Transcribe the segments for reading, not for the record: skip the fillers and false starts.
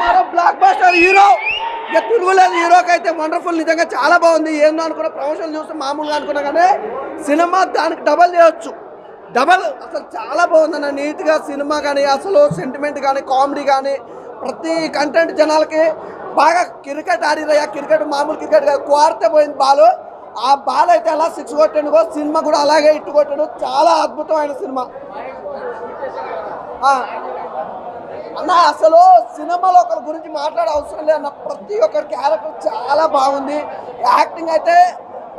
మరో block buster hero. ఇక తిరుగులేదు హీరోకి అయితే. వండర్ఫుల్, నిజంగా చాలా బాగుంది. ఏందో అనుకున్న ప్రమోషన్ చూస్తే మామూలుగా అనుకున్నా కానీ సినిమా దానికి డబల్ చేయొచ్చు. డబల్ అసలు చాలా బాగుందన్న. నీట్గా సినిమా కానీ అసలు సెంటిమెంట్ కానీ కామెడీ కానీ ప్రతి కంటెంట్ జనాలకి బాగా. క్రికెట్ ఆడిరయ్యా, క్రికెట్ మామూలు క్రికెట్ కాదు, కోరితే పోయింది బాల్. ఆ బాల్ అయితే అలా 6 కొట్టాడు, సినిమా కూడా అలాగే ఇట్టు కొట్టాడు. చాలా అద్భుతమైన సినిమా అన్న. అసలు సినిమాలో ఒకరి గురించి మాట్లాడే అవసరం లేదన్న. ప్రతి ఒక్కరి క్యారెక్టర్ చాలా బాగుంది. యాక్టింగ్ అయితే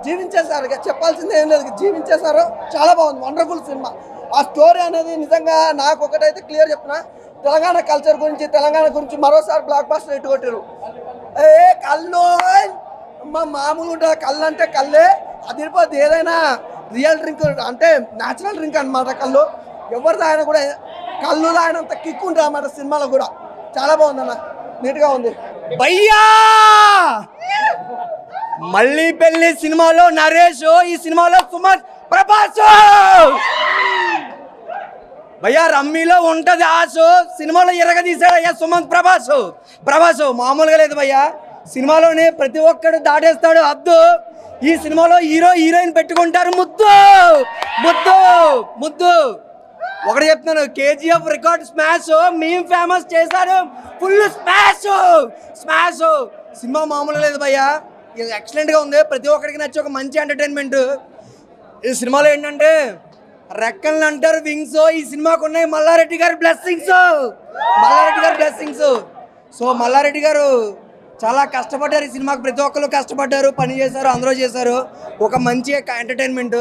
జీవించేశారు, ఇక చెప్పాల్సిందే ఏం లేదు, జీవించేశారు. చాలా బాగుంది, వండర్ఫుల్ సినిమా. ఆ స్టోరీ అనేది నిజంగా నాకు ఒకటైతే క్లియర్ చెప్తున్నా, తెలంగాణ కల్చర్ గురించి, తెలంగాణ గురించి మరోసారి బ్లాక్ బస్టర్ ఇట్టు కొట్టారు. కళ్ళు మామూలు ఉంటుంది, కళ్ళు అంటే కళ్ళే అదిరిపోద్ది. ఏదైనా రియల్ డ్రింక్ అంటే న్యాచురల్ డ్రింక్ అనమాట కళ్ళు. ఎవరు తాగినా కూడా కళ్ళు తాగినంత కిక్ ఉంటుంది అన్నమాట. సినిమాలో కూడా చాలా బాగుందన్న, నీట్గా ఉంది. భయ్యా మళ్ళీ పెళ్లి సినిమాలో నరేష్, ఈ సినిమాలో సుమంత్ ప్రభాస్. భయ్యా రమ్మీలో ఉంటది ఆశు, సినిమాలో ఎరగదీశాడు అయ్యా సుమంత్ ప్రభాస్. మామూలుగా లేదు భయ్యా. సినిమాలోనే ప్రతి ఒక్కడు దాటేస్తాడు అద్దు. ఈ సినిమాలో హీరో హీరోయిన్ పెట్టుకుంటారు ముద్దు ముద్దు ముద్దు. ఒకటి చెప్తున్నాను, కేజీఎఫ్ రికార్డ్ స్మాష్, మేము ఫేమస్ చేశారు, ఫుల్ స్మాష్. సినిమా మామూలు లేదు భయ్యా, ఎక్సలెంట్గా ఉంది. ప్రతి ఒక్కరికి నచ్చి ఒక మంచి ఎంటర్టైన్మెంట్. ఈ సినిమాలో ఏంటంటే రెక్కలను అంటారు వింగ్స్, ఈ సినిమాకు ఉన్నాయి మల్లారెడ్డి గారి బ్లెస్సింగ్స్. సో మల్లారెడ్డి గారు చాలా కష్టపడ్డారు ఈ సినిమాకి. ప్రతి ఒక్కరు కష్టపడ్డారు, పని చేశారు, అందరూ చేశారు. ఒక మంచి ఎంటర్టైన్మెంట్.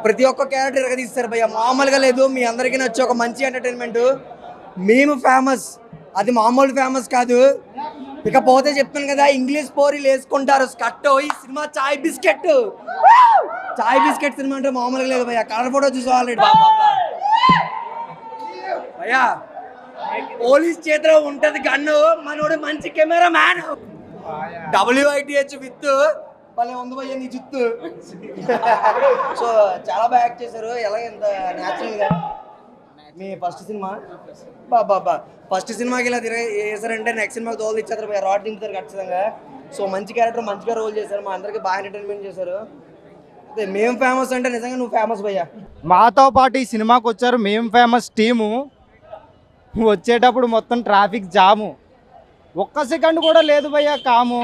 ప్రతి ఒక్క క్యారెక్టర్ ఎరగదీస్తారు భయ్య, మామూలుగా లేదు. మీ అందరికీ నచ్చి ఒక మంచి ఎంటర్టైన్మెంట్. మేము ఫేమస్, అది మామూలు ఫేమస్ కాదు. ఇకపోతే చెప్తాను కదా, ఇంగ్లీష్ పోరీలు వేసుకుంటారు స్కట్. ఈ సినిమా చాయ్ బిస్కెట్ సినిమా అంటే మామూలుగా లేదు భయ్య. కలర్ ఫోటో చూసి ఆల్రెడీ భయ్యా. పోలీస్ చేతిలో ఉంటది గన్ను, మనోడు మంచి కెమెరా మ్యాన్. WITH విత్ భలే ఉంది భయ్య నీ జుత్తు. సో చాలా బాగా యాక్ట్ చేశారు. ఎలా ఇంత న్యాచురల్గా. మీ ఫస్ట్ సినిమాకి ఇలా చేశారంటే నెక్స్ట్ సినిమాకి తోలు ఇచ్చేస్తారు భయ్య, రాడ్ దింపుతారు ఖచ్చితంగా. సో మంచి క్యారెక్టర్, మంచిగా రోల్ చేశారు, మా అందరికి బాగా ఎంటర్టైన్మెంట్ చేశారు. అదే మేము ఫేమస్ అంటే నిజంగా నువ్వు ఫేమస్ భయ్య. మాతో పాటు ఈ సినిమాకి వచ్చారు మేము ఫేమస్ టీము. వచ్చేటప్పుడు మొత్తం ట్రాఫిక్ జాము, ఒక్క సెకండ్ కూడా లేదు భయ్య, కాము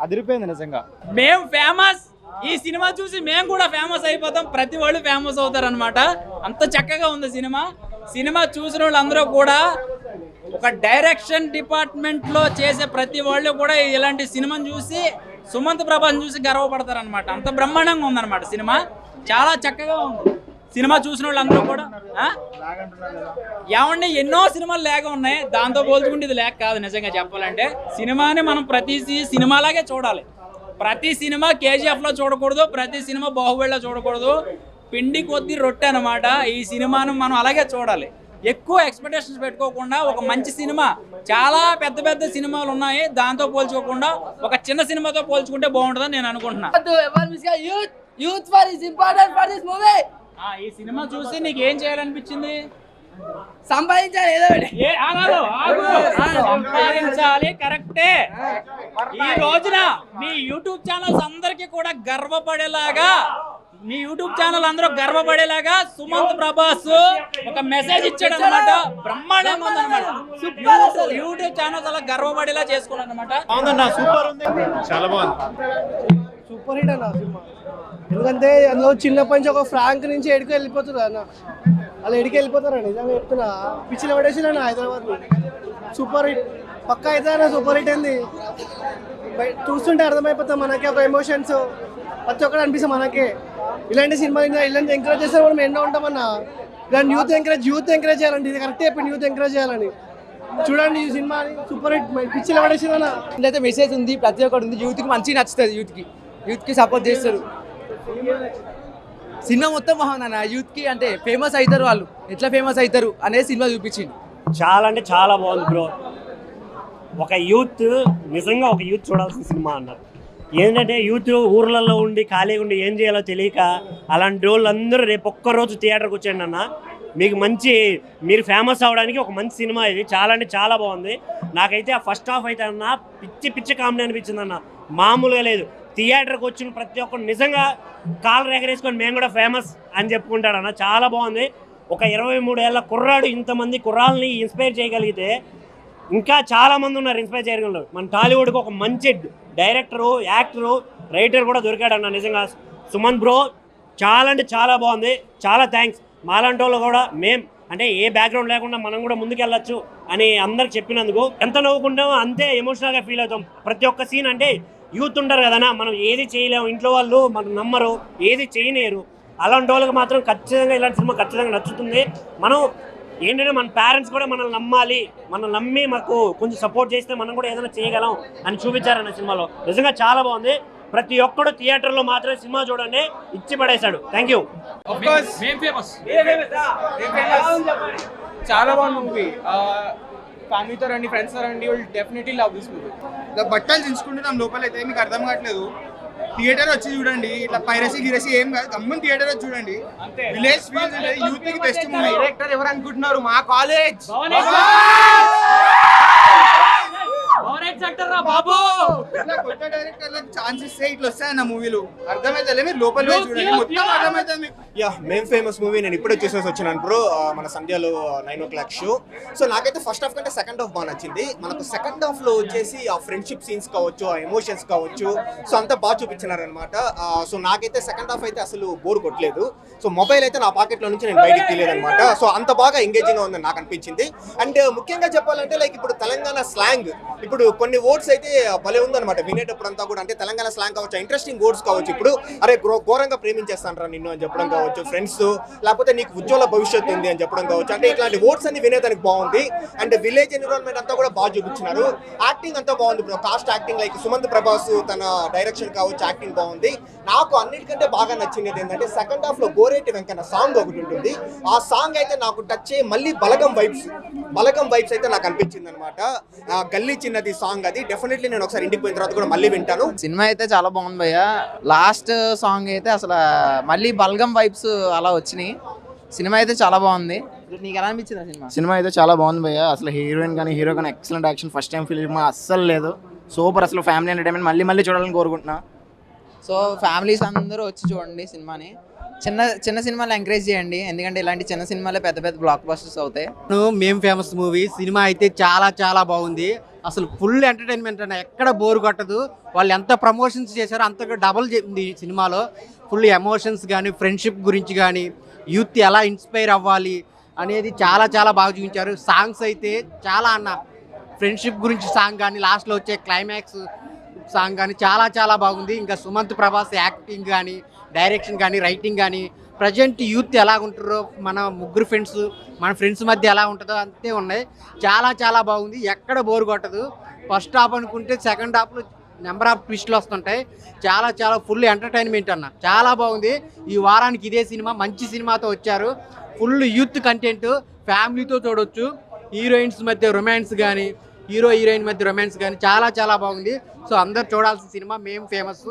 అదిరిపోయింది నిజంగా. మేము ఫేమస్, ఈ సినిమా చూసి మేము కూడా ఫేమస్ అయిపోతాం, ప్రతి వాళ్ళు ఫేమస్ అవుతారు అనమాట. అంత చక్కగా ఉంది సినిమా చూసిన వాళ్ళందరూ కూడా ఒక డైరెక్షన్ డిపార్ట్మెంట్లో చేసే ప్రతి వాళ్ళు కూడా ఇలాంటి సినిమాని చూసి సుమంత్ ప్రభాస్ని చూసి గర్వపడతారు అనమాట. అంత బ్రహ్మాండంగా ఉందన్నమాట సినిమా, చాలా చక్కగా ఉంది. సినిమా చూసిన వాళ్ళందరూ కూడా ఏమండి ఎన్నో సినిమాలు లేక ఉన్నాయి, దాంతో పోల్చుకుంటే ఇది లేక కాదు. నిజంగా చెప్పాలంటే సినిమాని మనం ప్రతి సినిమాలాగే చూడాలి. ప్రతి సినిమా KGFలో చూడకూడదు, ప్రతి సినిమా బాహుబలిలో చూడకూడదు. పిండి కొద్ది రొట్టె అనమాట. ఈ సినిమాను మనం అలాగే చూడాలి. ఎక్కువ ఎక్స్పెక్టేషన్స్ పెట్టుకోకుండా ఒక మంచి సినిమా, చాలా పెద్ద సినిమాలు ఉన్నాయి, దాంతో పోల్చుకోకుండా ఒక చిన్న సినిమాతో పోల్చుకుంటే బాగుంటుందని నేను అనుకుంటున్నా. ఈ సినిమా చూసి నీకు ఏం చేయాలనిపించింది? సంపాదించాలి, ఏదో సంపాదించాలి, కరెక్టే. ఈ రోజున మీ యూట్యూబ్ ఛానల్స్ అందరికీ కూడా గర్వపడేలాగా, మీ యూట్యూబ్ ఛానల్ అందరూ గర్వపడేలాగా సుమంత్ ప్రభాస్ ఒక మెసేజ్ ఇచ్చాడు అనమాట. బ్రహ్మాండంగా ఉందన్నమాట. యూట్యూబ్ ఛానల్స్ అలా గర్వపడేలా చేసుకున్నాడు అనమాట. సూపర్ ఉంది, చాలా బాగుంది, సూపర్ హిట్ అన్న సినిమా. ఎందుకంటే అందులో చిన్నప్పటి నుంచి ఒక ఫ్రాంక్ నుంచి ఎడికి వెళ్ళిపోతుంది అన్న, అలా ఎడికి వెళ్ళిపోతారు. నిజంగా చెప్తున్నా, పిచ్చిలో పడేసిన హైదరాబాద్ సూపర్ హిట్ పక్కా అయితే అన్న. సూపర్ హిట్ ఏంది చూస్తుంటే అర్థమైపోతాం మనకి, ఒక ఎమోషన్స్ ప్రతి ఒక్కటి అనిపిస్తుంది మనకే. ఇలాంటి సినిమా ఇలాంటి ఎంకరేజ్ చేస్తే మనం ఎన్నో ఉంటామన్నా. ఇలాంటి యూత్ ఎంకరేజ్ చేయాలండి, ఇది కరెక్టే చెప్పింది, యూత్ ఎంకరేజ్ చేయాలని. చూడండి ఈ సినిమా సూపర్ హిట్, పిచ్చిలో పడేసిందన్న. అయితే మెసేజ్ ఉంది, ప్రతి ఒక్కటి ఉంది, యూత్కి మంచిగా నచ్చుతుంది, యూత్కి సపోర్ట్ చేస్తారు. సినిమా మొత్తం బాగుందన్న. యూత్కి అంటే ఫేమస్ అవుతారు, వాళ్ళు ఎట్లా ఫేమస్ అవుతారు అనేది సినిమా చూపించింది. చాలా అంటే చాలా బాగుంది బ్రో. ఒక యూత్, నిజంగా ఒక యూత్ చూడాల్సిన సినిమా అన్నారు. ఏంటంటే యూత్ ఊర్లలో ఉండి ఖాళీగా ఉండి ఏం చేయాలో తెలియక అలాంటి వాళ్ళందరూ రేపు ఒక్కరోజు థియేటర్కి వచ్చాయండి అన్న. మీకు మంచి మీరు ఫేమస్ అవ్వడానికి ఒక మంచి సినిమా ఇది. చాలా అంటే చాలా బాగుంది. నాకైతే ఆ ఫస్ట్ హాఫ్ అయితే అన్న పిచ్చి కామెడీ అనిపించింది అన్న, మామూలుగా లేదు. థియేటర్కి వచ్చిన ప్రతి ఒక్కరు నిజంగా కాలు ఎగరేసుకొని మేము కూడా ఫేమస్ అని చెప్పుకుంటాడు అన్న. చాలా బాగుంది. ఒక 23 ఏళ్ళ కుర్రాడు ఇంతమంది కుర్రాలని ఇన్స్పైర్ చేయగలిగితే ఇంకా చాలామంది ఉన్నారు ఇన్స్పైర్ చేయగలరు. మన టాలీవుడ్కి ఒక మంచి డైరెక్టరు, యాక్టరు, రైటర్ కూడా దొరికాడన్న. నిజంగా సుమంత్ బ్రో చాలా అంటే చాలా బాగుంది. చాలా థ్యాంక్స్. మాలాంటి వాళ్ళు కూడా అంటే ఏ బ్యాక్గ్రౌండ్ లేకుండా మనం కూడా ముందుకెళ్ళచ్చు అని అందరికి చెప్పినందుకు ఎంత నవ్వుకుంటామో అంతే ఎమోషనల్గా ఫీల్ అవుతాం. ప్రతి ఒక్క సీన్ అంటే యూత్ ఉంటారు కదన్నా, మనం ఏది చేయలేము, ఇంట్లో వాళ్ళు మనం నమ్మరు, ఏది చేయలేరు. అలాంటి వాళ్ళకి మాత్రం ఖచ్చితంగా ఇలాంటి సినిమా ఖచ్చితంగా నచ్చుతుంది. మనం ఏంటంటే మన పేరెంట్స్ కూడా మనల్ని నమ్మాలి, మనం నమ్మి మాకు కొంచెం సపోర్ట్ చేస్తే మనం కూడా ఏదైనా చేయగలం అని చూపించారన్న సినిమాలో. నిజంగా చాలా బాగుంది. ప్రతి ఒక్కడు థియేటర్లో మాత్రమే సినిమా చూడండి, ఇచ్చి పడేశాడు. Thank you. చాలా బాగుంది మూవీ. ఫ్యామిలీతో రండి, ఫ్రెండ్స్తో రండి, will definitely love this movie. బట్టలు తీసుకుంటున్నాం లోపలైతే మీకు అర్థం కావట్లేదు. థియేటర్ వచ్చి చూడండి, ఇట్లా పైరసీ గిరసీ ఏం కాదు, గమ్మున థియేటర్ వచ్చి చూడండి. విలేజ్ ఫీల్స్ ఉంటుంది, యూత్ కి బెస్ట్ మూవీ. డైరెక్టర్ ఎవరు అనుకుంటున్నారు? మా కాలేజ్ ఇట్లా కొత్త డైరెక్టర్లకు ఛాన్స్ ఇస్తే ఇట్లా వస్తాయన్న మూవీలు. అర్థమైతే మీరు లోపల చూడండి, మొత్తం అర్థమవుతుంది మీకు. యా మేం ఫేమస్ మూవీ నేను ఇప్పుడే చూసేసి వచ్చినాను బ్రో, మన సంధ్యలో 9 o'clock షో. సో నాకైతే ఫస్ట్ హాఫ్ కంటే సెకండ్ హాఫ్ బాగా నచ్చింది. మనకు సెకండ్ హాఫ్ లో వచ్చేసి ఆ ఫ్రెండ్షిప్ సీన్స్ కావచ్చు, ఆ ఎమోషన్స్ కావచ్చు, సో అంతా బాగా చూపించినారనమాట. సో నాకైతే సెకండ్ హాఫ్ అయితే అసలు బోర్ కొట్టలేదు. సో మొబైల్ అయితే నా పాకెట్లో నుంచి నేను బయటికి తీయలేదనమాట. సో అంత బాగా ఎంగేజింగ్ గా ఉందని నాకు అనిపించింది. అండ్ ముఖ్యంగా చెప్పాలంటే లైక్ ఇప్పుడు తెలంగాణ స్లాంగ్, ఇప్పుడు కొన్ని వర్డ్స్ అయితే భలే ఉందన్నమాట వినేటప్పుడు అంతా కూడా. అంటే తెలంగాణ స్లాంగ్ కావచ్చు, ఇంట్రెస్టింగ్ వర్డ్స్ కావచ్చు. ఇప్పుడు అరే ఘోరంగా ప్రేమించేస్తానరా నిన్ను అని చెప్పడం కావచ్చు, ఫ్రెండ్స్, లేకపోతే నీకు ఉజ్వల భవిష్యత్తు ఉంది అని చెప్పడం కావచ్చు. అంటే ఇట్లాంటి వర్డ్స్ అన్ని వినేదానికి బాగుంది. అండ్ విలేజ్ ఎన్విరాన్మెంట్ అంతా కూడా బాగా చూపించినారు. యాక్టింగ్ అంతా బాగుంది bro, cost acting like Sumanth Prabhas తన డైరెక్షన్ కావచ్చు, యాక్టింగ్ బాగుంది. నాకు అన్నిటికంటే బాగా నచ్చింది ఏంటంటే సెకండ్ హాఫ్ లో గోరేటి వెంకన్న సాంగ్ ఒకటి ఉంటుంది. ఆ సాంగ్ అయితే నాకు టచ్ అయ్యి మళ్ళీ బలగం వైబ్స్ అయితే నాకు అనిపించింది అనమాట. గల్లీ చిన్నది సాంగ్, అది డెఫినెట్లీ నేను ఒకసారి ఇంటికి పోయిన తర్వాత కూడా మళ్ళీ వింటాను. సినిమా అయితే చాలా బాగుంది భయ్య. లాస్ట్ సాంగ్ అయితే అసలు మళ్ళీ బల్గం వైబ్స్ అలా వచ్చినాయి. సినిమా అయితే చాలా బాగుంది. నీకు ఎలా అనిపించింది సినిమా? సినిమా అయితే చాలా బాగుంది భయ్య. అసలు హీరోయిన్ కానీ హీరో కానీ excellent action. First time film అస్సలు లేదు, సూపర్. అసలు ఫ్యామిలీ ఎంటర్టైన్మెంట్ మళ్ళీ చూడాలని కోరుకుంటున్నా. సో ఫ్యామిలీస్ అందరూ వచ్చి చూడండి సినిమాని. చిన్న సినిమాలు ఎంకరేజ్ చేయండి, ఎందుకంటే ఇలాంటి చిన్న సినిమాలే పెద్ద బ్లాక్ బస్టర్స్ అవుతాయి. మేం ఫేమస్ మూవీ సినిమా అయితే చాలా బాగుంది. అసలు ఫుల్ ఎంటర్టైన్మెంట్ అన్న, ఎక్కడ బోర్ కొట్టదు. వాళ్ళు ఎంత ప్రమోషన్స్ చేశారో అంతగా డబల్ ఉంది సినిమాలో. ఫుల్ ఎమోషన్స్ కానీ, ఫ్రెండ్షిప్ గురించి కానీ, యూత్ ఎలా ఇన్స్పైర్ అవ్వాలి అనేది చాలా బాగా చూపించారు. సాంగ్స్ అయితే చాలా అన్న, ఫ్రెండ్షిప్ గురించి సాంగ్ కానీ, లాస్ట్లో వచ్చే క్లైమాక్స్ సాంగ్ కానీ చాలా బాగుంది. ఇంకా సుమంత్ ప్రభాస్ యాక్టింగ్ కానీ, డైరెక్షన్ కానీ, రైటింగ్ కానీ, ప్రజెంట్ యూత్ ఎలా ఉంటారో, మన ముగ్గురు ఫ్రెండ్స్, మన ఫ్రెండ్స్ మధ్య ఎలా ఉంటుందో అంతే ఉన్నాయి. చాలా బాగుంది, ఎక్కడ బోర్ కొట్టదు. ఫస్ట్ హాఫ్ అనుకుంటే సెకండ్ హాఫ్లో నెంబర్ ఆఫ్ ట్విస్ట్లు వస్తుంటాయి. చాలా ఫుల్ ఎంటర్టైన్మెంట్ అన్న, చాలా బాగుంది. ఈ వారానికి ఇదే సినిమా, మంచి సినిమాతో వచ్చారు. ఫుల్ యూత్ కంటెంట్, ఫ్యామిలీతో చూడొచ్చు. హీరోయిన్స్ మధ్య రొమాన్స్ కానీ, హీరోయిన్ మధ్య రొమాన్స్ కానీ చాలా బాగుంది. సో అందరు చూడాల్సిన సినిమా మేము ఫేమస్.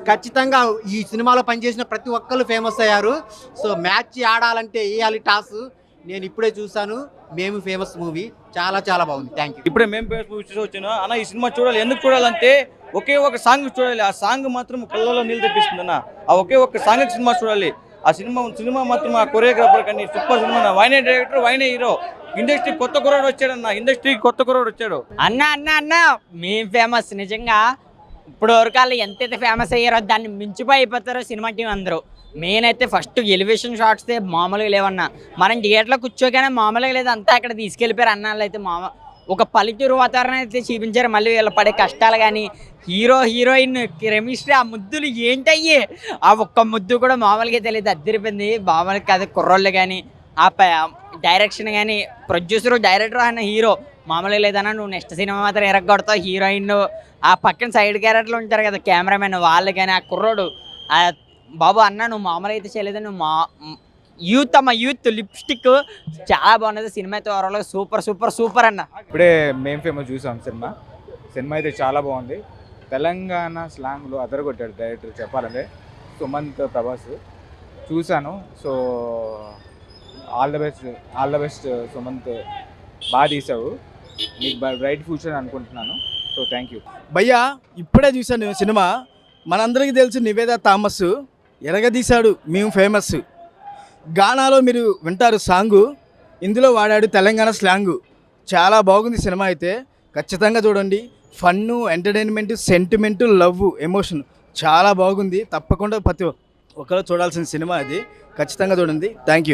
ఖచ్చితంగా ఈ సినిమాలో పనిచేసిన ప్రతి ఒక్కరు ఫేమస్ అయ్యారు. సో మ్యాచ్ ఆడాలంటే వేయాలి టాస్. నేను ఇప్పుడే చూసాను మేము ఫేమస్ మూవీ, చాలా బాగుంది. Thank you. ఇప్పుడే మేము ఫేమస్ మూవీ చూసి వచ్చాను అన్న. ఈ సినిమా చూడాలి, ఎందుకు చూడాలంటే ఒకే ఒక సాంగ్ చూడాలి. ఆ సాంగ్ మాత్రం కళ్ళలో నీళ్ళు తెప్పిస్తుంది అన్న. ఆ ఒకే ఒక సాంగ్ సినిమా చూడాలి. ఆ సినిమా మాత్రం ఆ కొరియోగ్రాఫర్ కానీ సూపర్ సినిమా. వైనే డైరెక్టర్, వైనే హీరో. ఇండస్ట్రీ కొత్త కుర్రాడు వచ్చాడన్న, ఇండస్ట్రీకి కొత్త కుర్రాడు వచ్చాడు. అన్న మేం ఫేమస్. నిజంగా ఇప్పుడు వరకు వాళ్ళు ఎంతైతే ఫేమస్ అయ్యారో దాన్ని మించిపోయి అయిపోతారో సినిమా టీం అందరూ. మెయిన్ అయితే ఫస్ట్ ఎలివేషన్ షాట్స్ మామూలుగా లేవన్నా. మనం థియేటర్లో కూర్చోగానే మామూలుగా లేదు, అంతా అక్కడ తీసుకెళ్ళిపోయారు అన్నాళ్ళు. అయితే ఒక పల్లెటూరు వాతావరణం అయితే చూపించారు. మళ్ళీ వీళ్ళ పడే కష్టాలు కానీ, హీరోయిన్ కెమిస్ట్రీ, ఆ ముద్దులు ఏంటయ్యి, ఆ ఒక్క ముద్దు కూడా మామూలుగా తెలియదు, అద్దరిపోయింది. మామూలుగా కాదు, కుర్రోళ్ళు కానీ, ఆ డైరెక్షన్ కానీ, ప్రొడ్యూసరు, డైరెక్టర్ అన్న, హీరో మామూలుగా లేదన్నా. నువ్వు నెక్స్ట్ సినిమా మాత్రం ఎరగొడతావు. హీరోయిన్, ఆ పక్కన సైడ్ క్యారెక్టర్లు ఉంటారు కదా కెమెరామెన్, వాళ్ళు కానీ, ఆ కుర్రోడు, ఆ బాబు అన్న నువ్వు మామూలుగా అయితే చేయలేదు. నువ్వు యూత్ లిప్స్టిక్ చాలా బాగున్నది. సినిమా అయితే ఓవరాల్గా సూపర్ అన్న. ఇప్పుడే మేము ఫేమస్ చూసాం సినిమా అయితే చాలా బాగుంది. తెలంగాణ స్లాంగ్లో అదరగొట్టాడు డైరెక్టర్ చెప్పాలంటే సుమంత్ ప్రభాస్. చూశాను. So all the best Sumanth, బాగా తీసావు, నీకు బ్రైట్ ఫ్యూచర్ అనుకుంటున్నాను. సో థ్యాంక్ యూ భయ్యా. ఇప్పుడే చూశాను సినిమా. మనందరికీ తెలుసు నివేద థామస్ ఎరగదీశాడు మేము ఫేమస్. గానాలో మీరు వింటారు సాంగు, ఇందులో వాడాడు తెలంగాణ స్లాంగు. చాలా బాగుంది సినిమా అయితే, ఖచ్చితంగా చూడండి. Fun, entertainment, sentiment, love, emotion చాలా బాగుంది. తప్పకుండా ప్రతి ఒక్కరు చూడాల్సిన సినిమా అది. ఖచ్చితంగా చూడండి. Thank you.